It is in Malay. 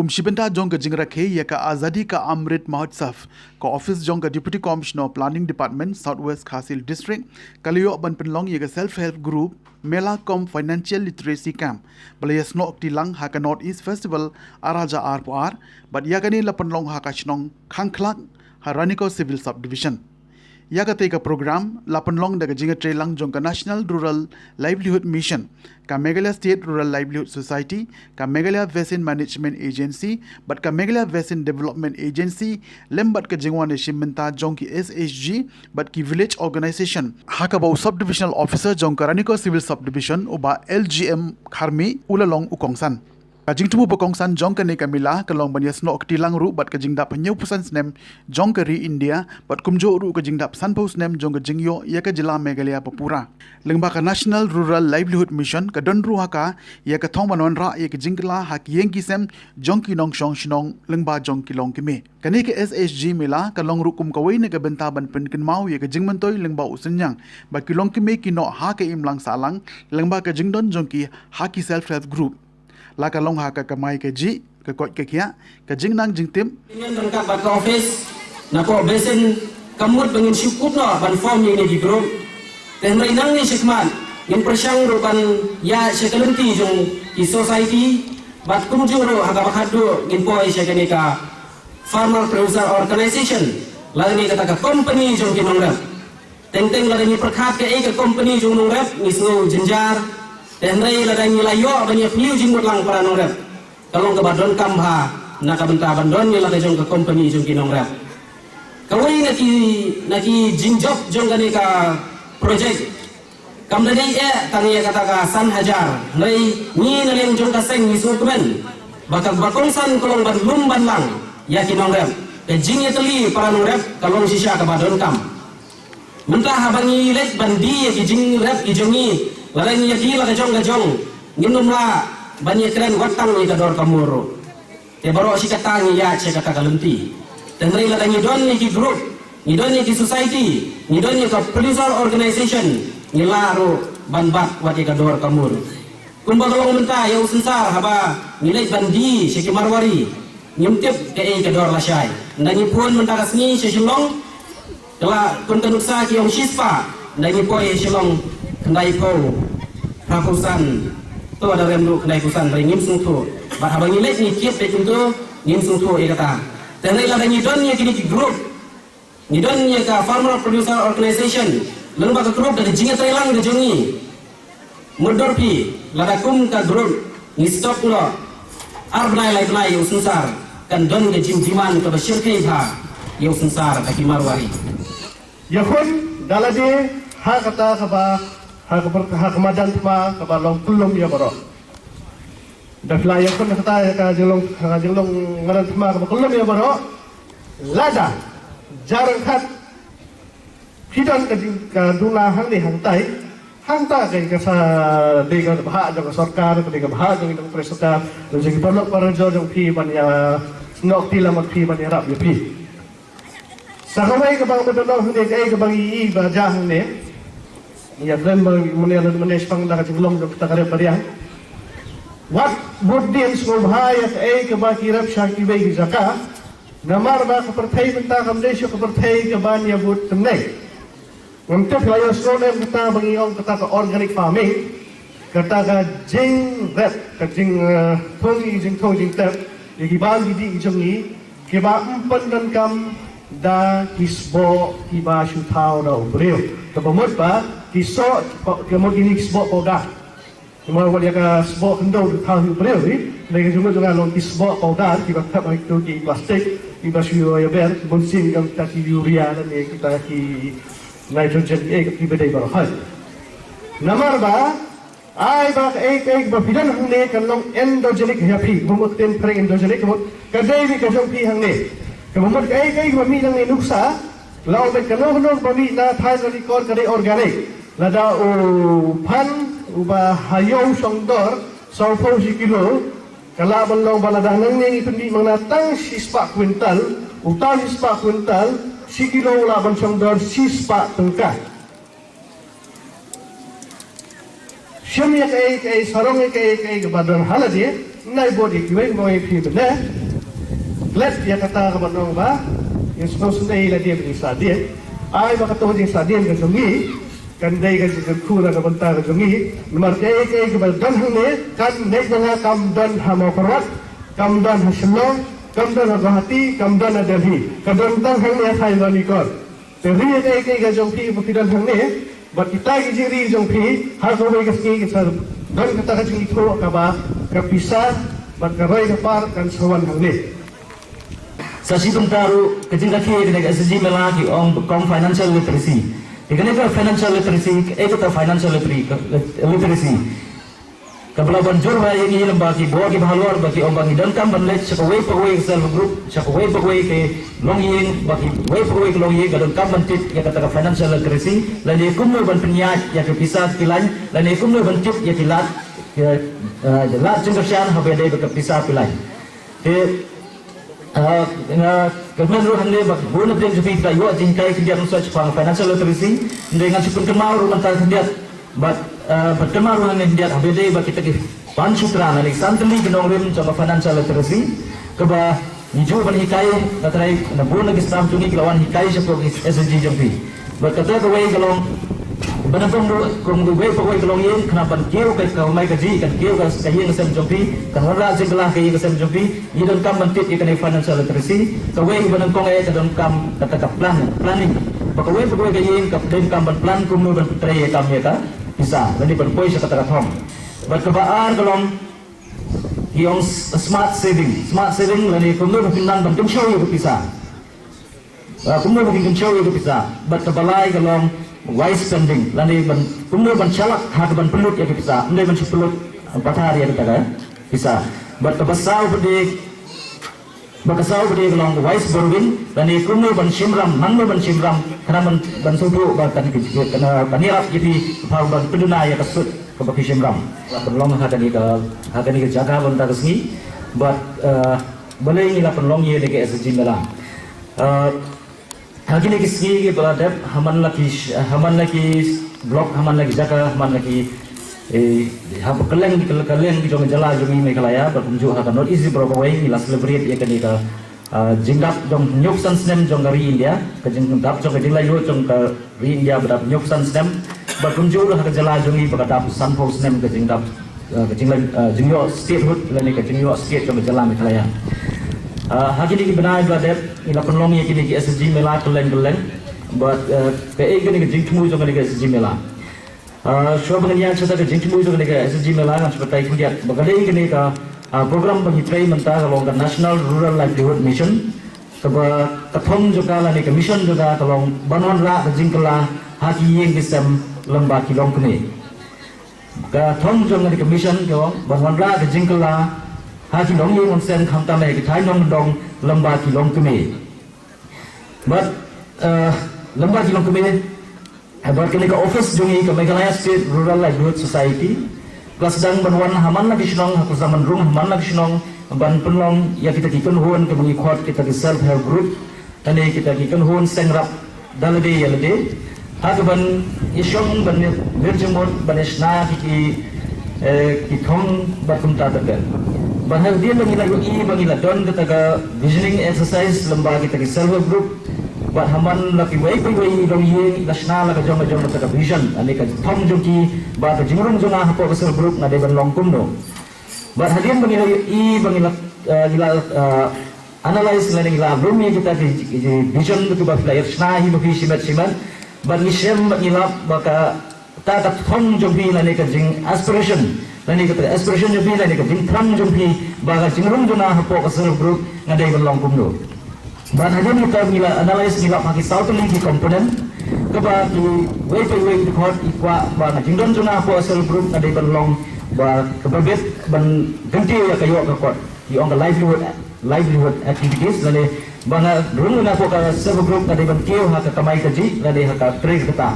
Kumshibenta jong ka jingrakhe ya ka Azadi ka Amrit Mahotsav ka office jong ka Deputy Commissioner Planning Department Southwest Khasil District kaliyo ban penlong ya ka self-help group Mela Com Financial Literacy Camp balaya snok tilang ha ka Northeast Festival Araja RPR but ya kani la penlong ha ka chnong Khangklak Haraniko Civil Subdivision ya ka teka program la penlong daga jinga trelang jong ka National Rural Livelihood Mission ka Meghalaya State Rural Livelihood Society ka Meghalaya Basin Management Agency but ka Meghalaya Basin Development Agency lembat ka jingwan shimenta jong ki SHG but ki village organization ha ka bau subdivisional officer jong ka Raniko Civil Subdivision uba LGM Kharmi ulalong ukongsan kajing tumu pekongsan jong ka ni Kamila kalong banyas no tilang ru bat kajing dap nyau pusan snem jong ka ri India bat kumjo ru kajing dap san pau snem jong ka jingyo ya ka jila Meghalaya Papura lengba ka National Rural Livelihood Mission ka don ru haka ya ka thong manon ra ya ka jingla hak yeng kisem jong ki nong shong shnong lengba jong ki long kime kani ka SHG mila kalong ru kum kawai ne ka bentaban pen kin mau ya ka jingmantoy lengba usenyang bat ki long kime ki no ha ka imlang salang lengba ka jingdon jong ki haki self help group laka long ha ka kamai ke ji ka kot ke kia ka jingnang jingtim ini tengkap bat office na ko besen kamut bangin syukup no ban form ini di group dan reinang ni sekman in persyang rupan ya sekelenti jong di society bat kumju ro haga bakhadu in poi sekani ka farmer producer organization lagi kata ka company jong ki nongrap teng lagi perkhat ke ka company jong nongrap ni snow jenjar dan rai ladang layo banyak liu jingmut lang para nongrap kalong ke badon kamha na ka benta bandon ni ladang jong ke company jong ki nongrap kawai naki jinjob jong gani ka project kam dai tangi kata ka san hajar rai ni naleng jong ka seng ni sukmen bakal bakongsan kalong ban lumban lang ya ki nongrap ke jingnya teli para nongrap kalong sisa ke badon kam mentah habangi lek bandi ya ki jing rap ki jongi lalai ni yaki la kajong nginum la banyak keren watang ni kador kamuro te baro si katangi ya che kata kalenti dan rai la ni don ni ki group ni don ni ki society ni don ni ka producer organization ni laro banbat wati kador kamuro kumba tolong menta ya usensar haba nilai bandi si ki marwari nyumtip ke kador la syai ndani pun menta kasni si shilong kala kun kanuksa ki ong shispa ndani poi shilong kendai po prakusan tu ada remdu kendai kusan beri ngim sung tu bat habangi lek ni kiep dek tu ngim sung tu kata dan lai ladang ni don ni kini ki group ni don ni ka farmer producer organization lalu baka group dari jinga trailang de jongi mudorpi ladakum ka group ni stop lo arbnai lai usensar kan don de jim jiman ka bashir kai ha yo usensar ka kimarwari ya khon dalade ha kata kaba ha kemadan pa kabalong tulong ya baro dafla ya kon kata ka jelong ngaran ma kabalong ya baro lada jarang khat hidan ka dula hang ni hang ta kai ka sa de ka bha jong sarkar ka de ka bha jong dong presota jong perlu para jong phi ban ya nok tila mak phi ban ya rap ya phi sakamai ka bang bedong hang de ka bang i ba jang ne ya dan menes pang dak jinglong do kita kare pariang wat budin subhaya ke ba kirap shaki be zaka namar ba ka perthai benta kam desho ka perthai ke ban ya bud temne untuk layo sone kita bangi ong kata ka organic farming kata ka jing rep ka jing thong jing tap ye ban di jongi ke ba umpan dan kam da kisbo kiba shutau da ubreo tapamot ba kiso kemo gini kisbo poda kemo wali ka sbo hendo tau ubreo ni lagi juga dengan long kisbo poda kiba tap itu di plastik kiba shuyo ya ber bonsin yang taki urea dan kita ki nitrogen kiba dai bar hai namar ba ai ba ba pidan hangne kan long endogenic happy bumot ten preng endogenic bumot kadai bi ka jong pi hangne kemudian kai bami nang nuksa lau bet kano bami na thai record kare organic lada u pan uba hayo songdor saupau si kilo kala balong balada nang ni pendi mangna tang sispa kwintal utang sispa kwintal si kilo laban songdor sispa tengka syamya kai sarong kai ke badan halade nai body kiwai mo pi bene let ya kata ka banong ba yung sunay la dia ni sadien ai ba kato di sadien ka sungi kan dai ka jik khura ka banta ka sungi numar ke ba dan hne kan nei janga kam dan hamo korwat kam dan haslong kam dan Guwahati kam dan Delhi kam dan hne sai lo ni kor te ri ke ka jong pi bu pidan hne ba kita ki jiri jong pi har ko ba ka ski ka dan kata ka jing ko ka ba ka pisah ba ka roi ka par kan sawan hne sa situng taru kecil kaki kena SG melaki om financial literacy. Kena ke financial literacy, kita financial literacy. Kapala banjur ba yang ini lembaki bawa ki bahaluar bagi om bagi dan kam banlet cakawai pagawai self group cakawai pagawai ke longing bagi wai pagawai ke longing dan kam bantit ya kata financial literacy dan dia kumno ban penyat ya ke pisah pilan dan dia kumno bantit ya kilat lat jengkersian habis dia ke pisah pilan. Kemudian ruang le bak guna dia juga kita yo jingkai kerja research pang financial literacy dengan cukup kenal rumah tangga kerja but berkenal ruang kerja habis bak kita ke pansutra nalik santli kenong rim coba financial literacy keba hijau ban hikai katrai na bun lagi stam tungi lawan hikai sepok SG jampi berkata kawai galong banapong kung gue pagawai kalong yin kenapa kêu cái cầu mai cái gì kan kêu cái yin sem jompi kan wala jenglah cái yin sem jompi idon kam bantit ikan financial literacy kawai banang kong ay kadon kam kata planning pagawai cái yin kap den kam ban plan kum no ban tray kam ya ka bisa jadi ban poi sa kata thom bat kabaan kalong yung smart saving lani kum no pinan ban tum show yu bisa kum no ban show yu bisa bat kabalai kalong wise spending lani ban kumno ban chalak hat ban pelut ya bisa ndai ban pelut pathar ya kita bisa bat kabasau bede bakasau bede long wise borwin lani kumno ban simram mangno ban simram kana ban sudu ban kana banirap jadi phau ban peduna ya kasut ka baki simram long hadani ka jaga ban ta kasni bat balai ni la long ye leke SG mela Hagi lagi segi beradab haman lagi blok haman lagi jaka haman lagi hab keleng di jong jala jong ini kalaya berkunjung hakan not easy berapa way ila celebrate ya kan ita jinggap jong nyoksan snem jong dari India ke jinggap jong kedilai yo jong ke India berap nyoksan snem berkunjung hakan jala jong ini berkadap sanfo snem ke jinggap ke jingyo statehood lani ke jingyo state jong jala mi kalaya hagi ni benai beradab ila penlong ya kini SG mela keleng but ke gini ke jingtmu jong ni ke SG mela so bengian cerita ke jingtmu jong ni ke SG mela kan seperti itu dia bagale gini ka program bagi trai mentah kalau ke National Rural Livelihood Mission ke kathong juga la ni ke mission juga kalau banwan ra ke jingkela hagi yang kisam lembah kilong kini kathong jong ni ke mission ke banwan ra ke jingkela hati long yang onsen khamta mai ke thai nong dong lamba ki long kume but lamba ki long kume abar kene ka office jongi ka Meghalaya State Rural Livelihood Society kelas dang banwan haman lagi sinong aku zaman rung haman lagi sinong ban penlong ya kita kikan huan ke bungi khot kita ke self help group tane kita kikan huan sengrap dalade yalade ha ban isyong ban virjumot ban isna ki thong batum ta takan bahal dia bangila bangila don kata visioning exercise lembaga kita ke self help group bah haman laki wai dong ye national la jong kata vision ane ka thong joki bah ka jingrung jonga hapo ke self group ngade ban longkum no bah hadian bangila gila analyze learning la room ye kita ke vision tu bah flyer snahi mafi simat bah nisem bangila baka ta thong joki lane ka jing aspiration lani kata aspiration jopi lani ka jing thram jopi baga jingrung jona hapo ka self group ngadai belong kumdo ban hajan kita mila analyze mila paki south link component kaba tu way to court ikwa baga jingrung jona hapo self group ngadai belong ba kababet ban ganti ya kayo ka court yung ka livelihood activities lani banga rung na po ka self group ngadai ban kiyo ha ka kamay ka ji ngadai ha ka trace kata